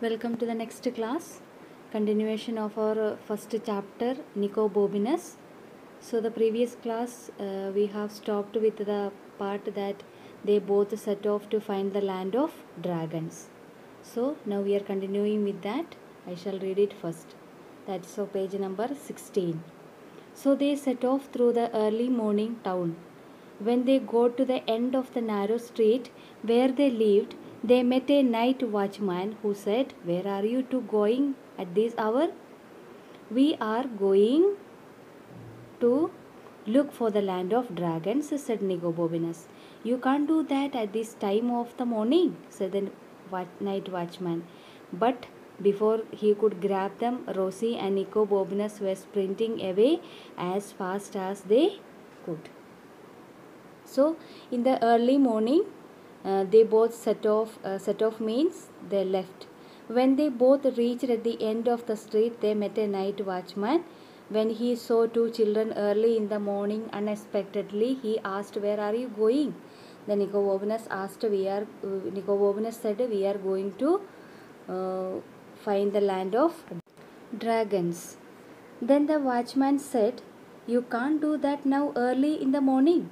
Welcome to the next class, continuation of our first chapter, Nicobobinus. So the previous class we have stopped with the part that they both set off to find the land of dragons. So now we are continuing with that. I shall read it first. That's of page number 16. So they set off through the early morning town. When they got to the end of the narrow street where they lived, they met a night watchman who said, "Where are you two going at this hour?" "We are going to look for the land of dragons," said Nicobobinus. "You can't do that at this time of the morning," said the night watchman. But before he could grab them, Rosie and Nicobobinus were sprinting away as fast as they could. So in the early morning, they both set off. Set off means they left. When they both reached at the end of the street, they met a night watchman. When he saw two children early in the morning unexpectedly, he asked, "Where are you going?" Then Nicobobinus said, "We are going to find the land of dragons." Then the watchman said, "You can't do that now early in the morning."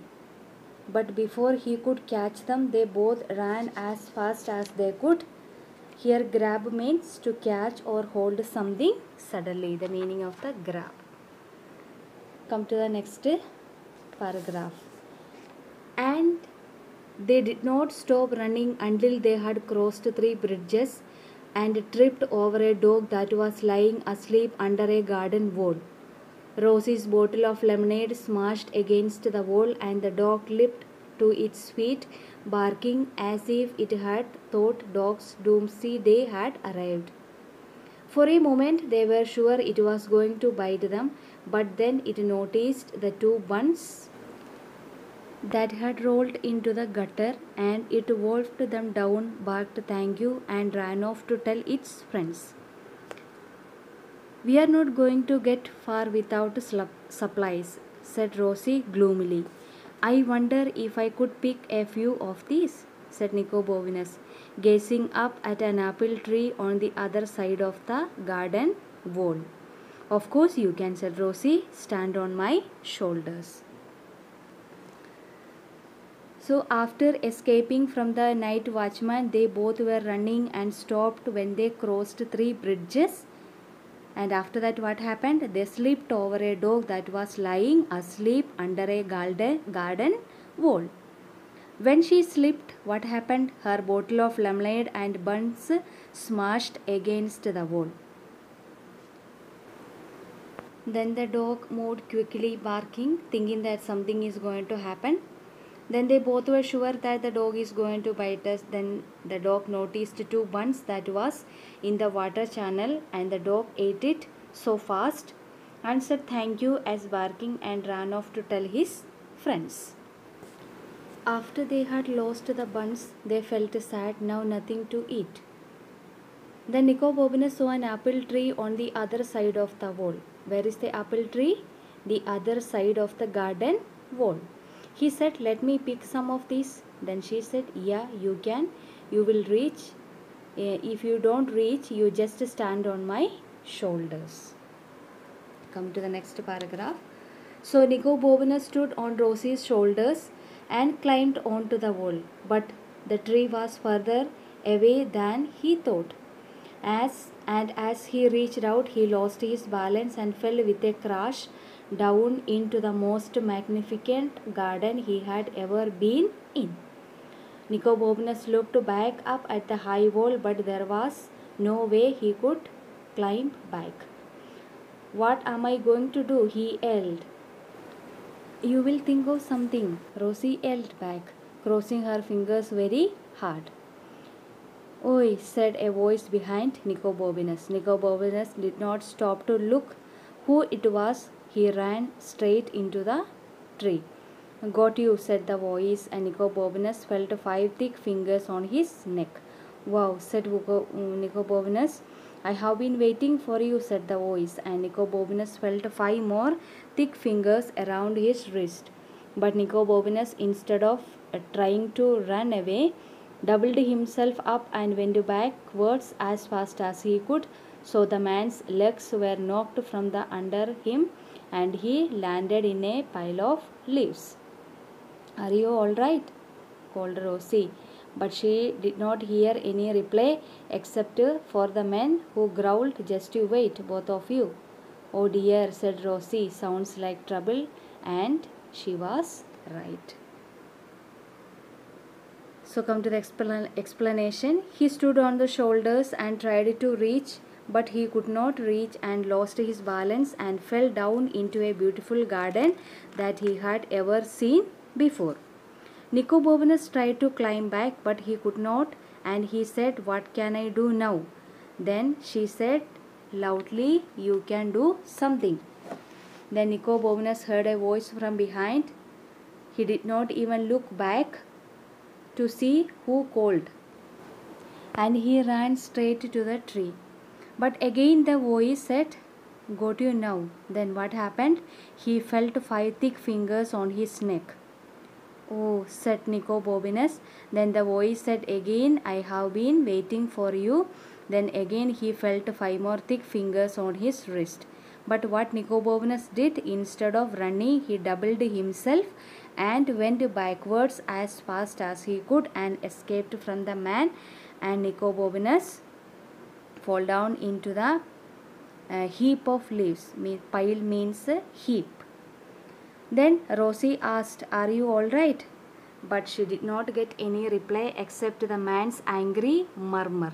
But before he could catch them, they both ran as fast as they could. Here, grab means to catch or hold something suddenly. The meaning of the grab. Come to the next paragraph. And they did not stop running until they had crossed 3 bridges and tripped over a dog that was lying asleep under a garden wall. Rosie's bottle of lemonade smashed against the wall, and the dog leaped to its feet, barking as if it had thought dog's doomsday day had arrived. For a moment they were sure it was going to bite them, but then it noticed the 2 buns that had rolled into the gutter, and it wolfed them down, barked thank you, and ran off to tell its friends. "We are not going to get far without supplies," said Rosie gloomily. "I wonder if I could pick a few of these," said Nicobobinus, gazing up at an apple tree on the other side of the garden wall. "Of course you can," said Rosie. "Stand on my shoulders." So after escaping from the night watchman, they both were running and stopped when they crossed 3 bridges. And after that, what happened? They slipped over a dog that was lying asleep under a garden wall. When she slipped, what happened? Her bottle of lemonade and buns smashed against the wall. Then the dog moved quickly, barking, thinking that something is going to happen. Then they both were sure that the dog is going to bite us. Then the dog noticed 2 buns that was in the water channel, and the dog ate it so fast and said thank you as barking, and ran off to tell his friends. After they had lost the buns, they felt sad, now nothing to eat. Then Nicobobinus saw an apple tree on the other side of the wall. Where is the apple tree? The other side of the garden wall. He said, "Let me pick some of these." Then she said, "Yeah, you can. You will reach. If you don't reach, you just stand on my shoulders." Come to the next paragraph. So Nicobobinus stood on Rosie's shoulders and climbed onto the wall. But the tree was further away than he thought. As he reached out, he lost his balance and fell with a crash down into the most magnificent garden he had ever been in. Nicobobinus looked back up at the high wall, but there was no way he could climb back. "What am I going to do?" he yelled. "You will think of something," Rosie yelled back, crossing her fingers very hard. "Oi," said a voice behind Nicobobinus. Nicobobinus did not stop to look who it was. He ran straight into the tree. "Got you," said the voice, and Nicobobinus felt 5 thick fingers on his neck. "Wow," said Nicobobinus. "I have been waiting for you," said the voice, and Nicobobinus felt 5 more thick fingers around his wrist. But Nicobobinus, instead of trying to run away, doubled himself up and went backwards as fast as he could. So the man's legs were knocked from the under him and he landed in a pile of leaves. "Are you all right?" called Rosie. But she did not hear any reply except for the men who growled, "Just you wait, both of you." "Oh dear," said Rosie, "sounds like trouble." And she was right. So come to the explanation. He stood on the shoulders and tried to reach, but he could not reach and lost his balance and fell down into a beautiful garden that he had ever seen before. Nicobovinus tried to climb back, but he could not, and he said, "What can I do now?" Then she said loudly, "You can do something." Then Nicobovinus heard a voice from behind. He did not even look back to see who called, and he ran straight to the tree. But again the voice said, "Got you now." Then what happened? He felt 5 thick fingers on his neck. "Oh," said Nicobovinus. Then the voice said again, "I have been waiting for you." Then again he felt 5 more thick fingers on his wrist. But what Nicobovinus did, instead of running, he doubled himself and went backwards as fast as he could and escaped from the man, and Nicobovinus fall down into the heap of leaves. Pile means heap. Then Rosie asked, "Are you all right?" But she did not get any reply except the man's angry murmur.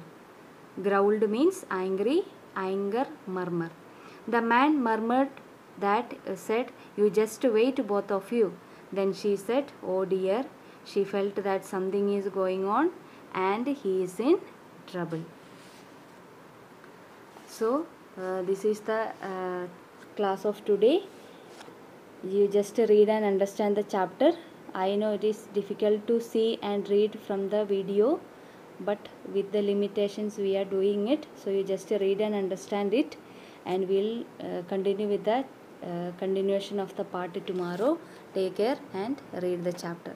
Growled means angry, anger, murmur. The man murmured that said, "You just wait, both of you." Then she said, "Oh dear." She felt that something is going on and he is in trouble. So this is the class of today. You just read and understand the chapter. I know it is difficult to see and read from the video, but with the limitations we are doing it. So you just read and understand it, and we'll continue with the continuation of the part tomorrow. Take care and read the chapter.